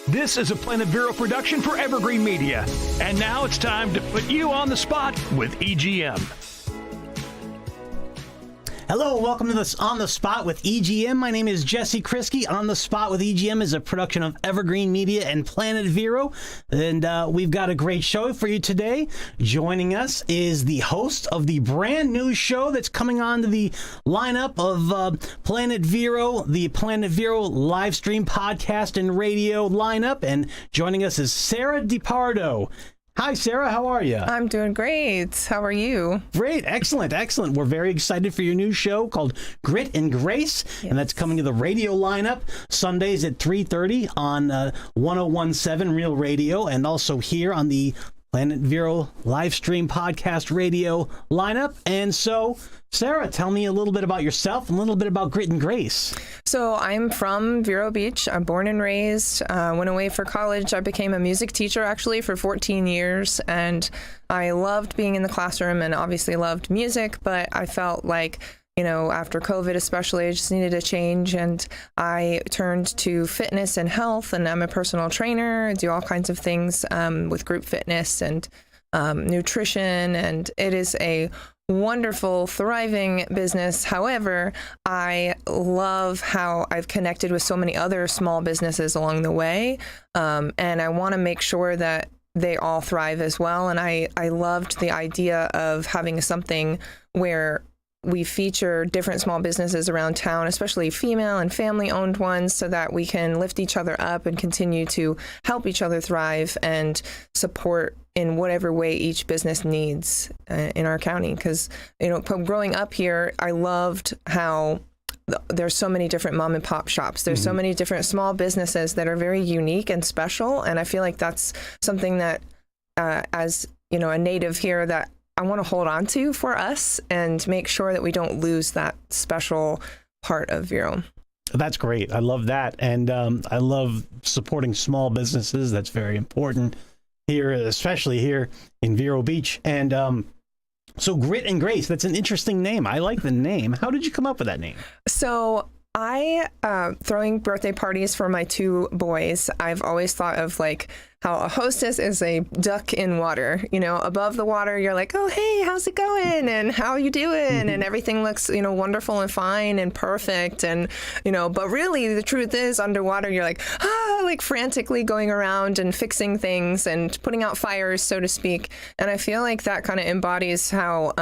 This is a Planet Vero production for Evergreen Media. And now it's time to put you on the spot with EGM. Hello, welcome to this On the Spot with EGM. My name is Jesse Krisky. On the Spot with EGM is a production of Evergreen Media and Planet Vero. And we've got a great show for you today. Joining us is the host of the brand new show that's coming on to the lineup of Planet Vero, the Planet Vero live stream podcast and radio lineup. And joining us is Sara DiPardo. Hi, Sara. How are you? I'm doing great. How are you? Great. Excellent. Excellent. We're very excited for your new show called Grit and Grace. Yes. And that's coming to the radio lineup Sundays at 3:30 on 1017 Real Radio, and also here on the Planet Vero live stream podcast radio lineup. And so, Sara, tell me a little bit about yourself and a little bit about Grit and Grace. So I'm from Vero Beach. I'm born and raised. Went away for college. I became a music teacher actually for 14 years. And I loved being in the classroom and obviously loved music. But I felt like, you know, after COVID especially, I just needed a change. And I turned to fitness and health. And I'm a personal trainer. I do all kinds of things with group fitness and nutrition. And it is a wonderful, thriving business. However, I love how I've connected with so many other small businesses along the way. And I want to make sure that they all thrive as well. And I loved the idea of having something where we feature different small businesses around town, especially female and family-owned ones, so that we can lift each other up and continue to help each other thrive and support in whatever way each business needs in our county. Because, you know, growing up here, I loved how there's so many different mom and pop shops. There's so many different small businesses that are very unique and special. And I feel like that's something that, as you know, a native here, that I want to hold on to for us and make sure that we don't lose that special part of Vero. That's great. I love that. And I love supporting small businesses. That's very important here, especially here in Vero Beach. And so Grit and Grace, that's an interesting name. I like the name. How did you come up with that name? So I, throwing birthday parties for my two boys, I've always thought of like how a hostess is a duck in water. You know, above the water, you're like, oh, hey, how's it going? And how are you doing? And everything looks, you know, wonderful and fine and perfect. And, you know, but really the truth is underwater, you're like, like frantically going around and fixing things and putting out fires, so to speak. And I feel like that kind of embodies how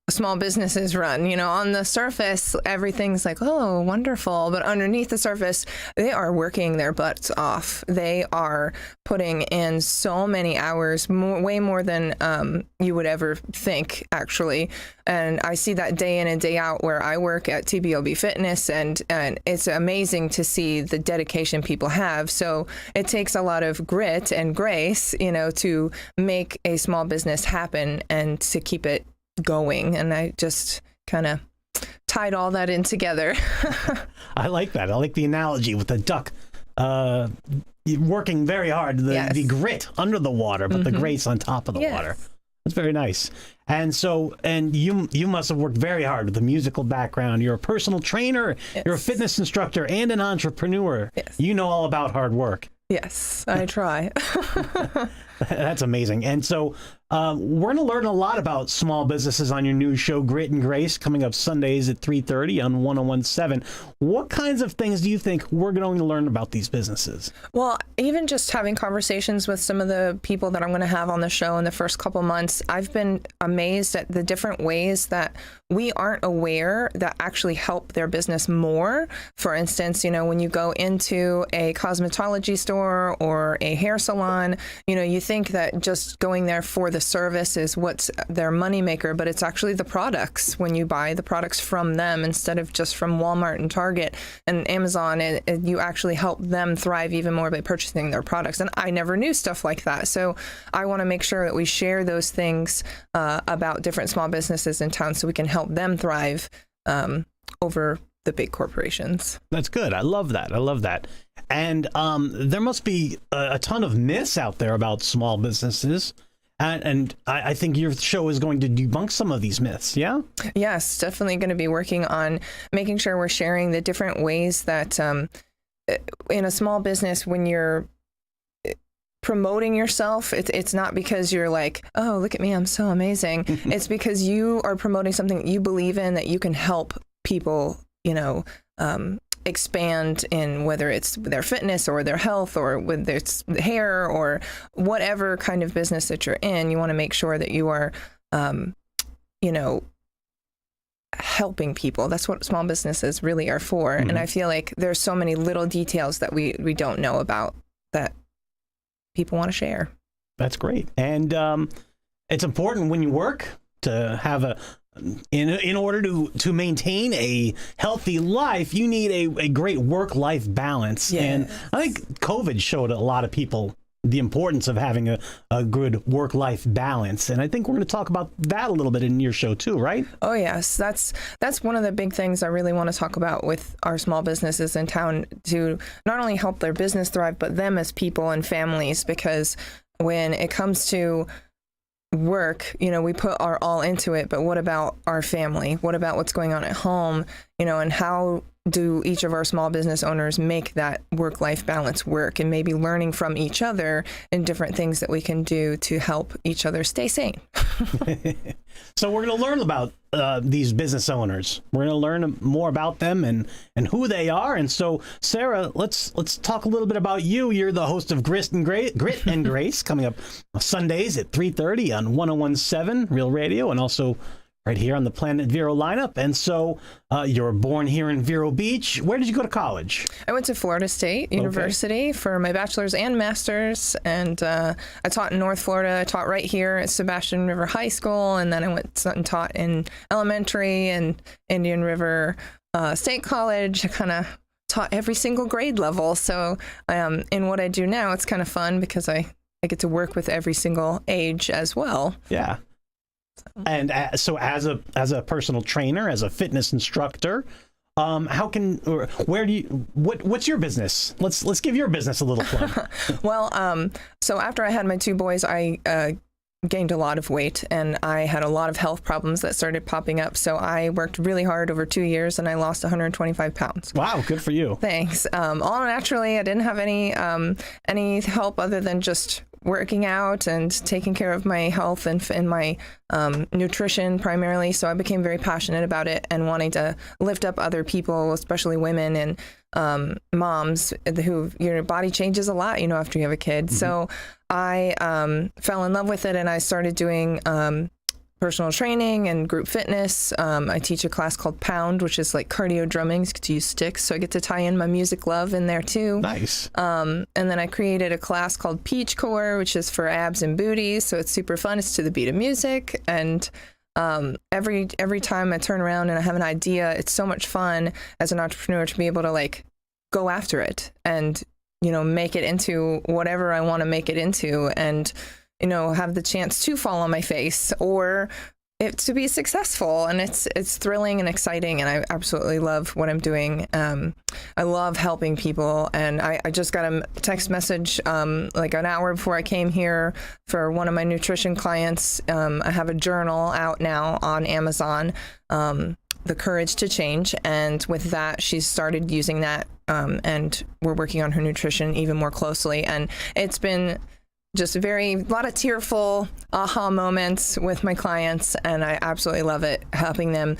small businesses run. You know, on the surface, everything's like, oh, wonderful. But underneath the surface, they are working their butts off. They are putting in so many hours, way more than you would ever think, actually. And I see that day in and day out where I work at TBOB Fitness, and it's amazing to see the dedication people have. So it takes a lot of grit and grace, you know, to make a small business happen and to keep it going. And I just kind of tied all that in together. I like that. I like the analogy with the duck working very hard, the grit under the water, but the grace on top of the water. That's very nice. And so, and you must have worked very hard with a musical background. You're a personal trainer, you're a fitness instructor, and an entrepreneur. You know all about hard work. Yes, I try. That's amazing. And so we're going to learn a lot about small businesses on your new show, Grit and Grace, coming up Sundays at 3:30 on 1017. What kinds of things do you think we're going to learn about these businesses? Well, even just having conversations with some of the people that I'm going to have on the show in the first couple months, I've been amazed at the different ways that we aren't aware that actually help their business more. For instance, you know, when you go into a cosmetology store or a hair salon, you know, you think that just going there for the service is what's their moneymaker, but it's actually the products. When you buy the products from them instead of just from Walmart and Target and Amazon, and you actually help them thrive even more by purchasing their products. And I never knew stuff like that. So I want to make sure that we share those things about different small businesses in town so we can help them thrive over the big corporations. That's good. I love that. I love that. And there must be a ton of myths out there about small businesses. And I think your show is going to debunk some of these myths, yeah? Yes, definitely going to be working on making sure we're sharing the different ways that in a small business, when you're promoting yourself, it's not because you're like, oh, look at me, I'm so amazing. It's because you are promoting something that you believe in, that you can help people, expand in, whether it's their fitness or their health or whether it's hair or whatever kind of business that you're in. You want to make sure that you are, helping people. That's what small businesses really are for. Mm-hmm. And I feel like there's so many little details that we don't know about that people want to share. That's great. And it's important when you work to have in order to maintain a healthy life, you need a great work-life balance. Yes. And I think COVID showed a lot of people the importance of having a good work-life balance. And I think we're going to talk about that a little bit in your show too, right? Oh, yes. That's one of the big things I really want to talk about with our small businesses in town, to not only help their business thrive, but them as people and families. Because when it comes to work, we put our all into it, but what about our family? What about what's going on at home? And how do each of our small business owners make that work-life balance work, and maybe learning from each other and different things that we can do to help each other stay sane. So we're going to learn about these business owners. We're going to learn more about them and who they are. And so, Sara, let's talk a little bit about you. You're the host of Grit and Grace, coming up Sundays at 3:30 on 101.7 Real Radio, and also right here on the Planet Vero lineup. And so you were born here in Vero Beach. Where did you go to college? I went to Florida State University for my bachelor's and master's. And I taught in North Florida. I taught right here at Sebastian River High School. And then I went and taught in elementary and Indian River State College. I kind of taught every single grade level. So in what I do now, it's kind of fun because I get to work with every single age as well. Yeah. And so as a personal trainer, as a fitness instructor, what's your business? Let's give your business a little plug. Well, so after I had my two boys, I gained a lot of weight, and I had a lot of health problems that started popping up. So I worked really hard over 2 years, and I lost 125 pounds. Wow, good for you. Thanks. All naturally. I didn't have any help other than just working out and taking care of my health and my nutrition primarily. So I became very passionate about it and wanting to lift up other people, especially women and moms who, your body changes a lot, after you have a kid. Mm-hmm. So I fell in love with it, and I started doing personal training and group fitness. I teach a class called Pound, which is like cardio drumming. You get to use sticks, so I get to tie in my music love in there too. Nice. And then I created a class called Peach Core, which is for abs and booties. So it's super fun. It's to the beat of music. And every time I turn around and I have an idea, it's so much fun as an entrepreneur to be able to go after it and, make it into whatever I want to make it into, and have the chance to fall on my face or it to be successful. And it's thrilling and exciting, and I absolutely love what I'm doing. I love helping people, and I just got a text message like an hour before I came here for one of my nutrition clients. I have a journal out now on Amazon, The Courage to Change, and with that, she's started using that, and we're working on her nutrition even more closely. And it's been just a lot of tearful aha moments with my clients, and I absolutely love it, helping them,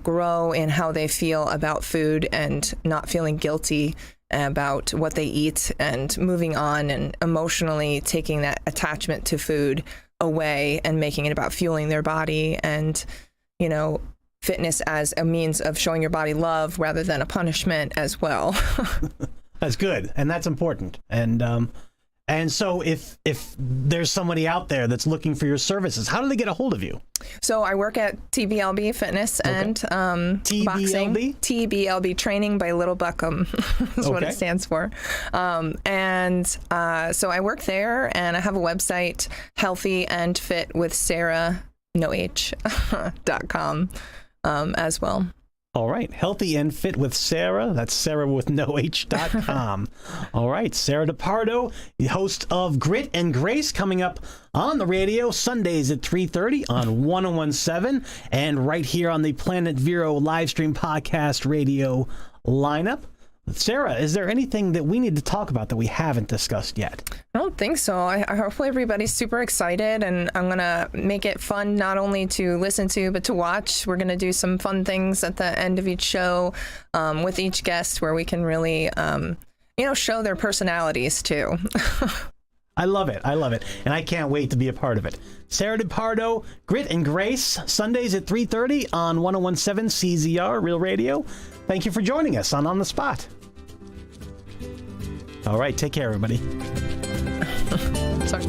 grow in how they feel about food and not feeling guilty about what they eat, and moving on and emotionally taking that attachment to food away and making it about fueling their body and, fitness as a means of showing your body love rather than a punishment as well. That's good, and that's important. And so if there's somebody out there that's looking for your services, how do they get a hold of you? So I work at TBLB Fitness and TBLB? Boxing. TBLB Training by Little Buckham is what it stands for. So I work there, and I have a website, healthyandfitwithsara.com as well. All right. Healthy and Fit with Sara. That's SaraWithNoH.com. All right. Sara DiPardo, the host of Grit and Grace, coming up on the radio Sundays at 3:30 on 101.7 and right here on the Planet Vero live stream podcast radio lineup. Sarah, is there anything that we need to talk about that we haven't discussed yet? I don't think so. I hopefully everybody's super excited, and I'm going to make it fun not only to listen to, but to watch. We're going to do some fun things at the end of each show with each guest where we can really, show their personalities too. I love it. And I can't wait to be a part of it. Sara DiPardo, Grit and Grace, Sundays at 3:30 on 101.7 CZR Real Radio. Thank you for joining us on the Spot. All right, take care, everybody. Sorry.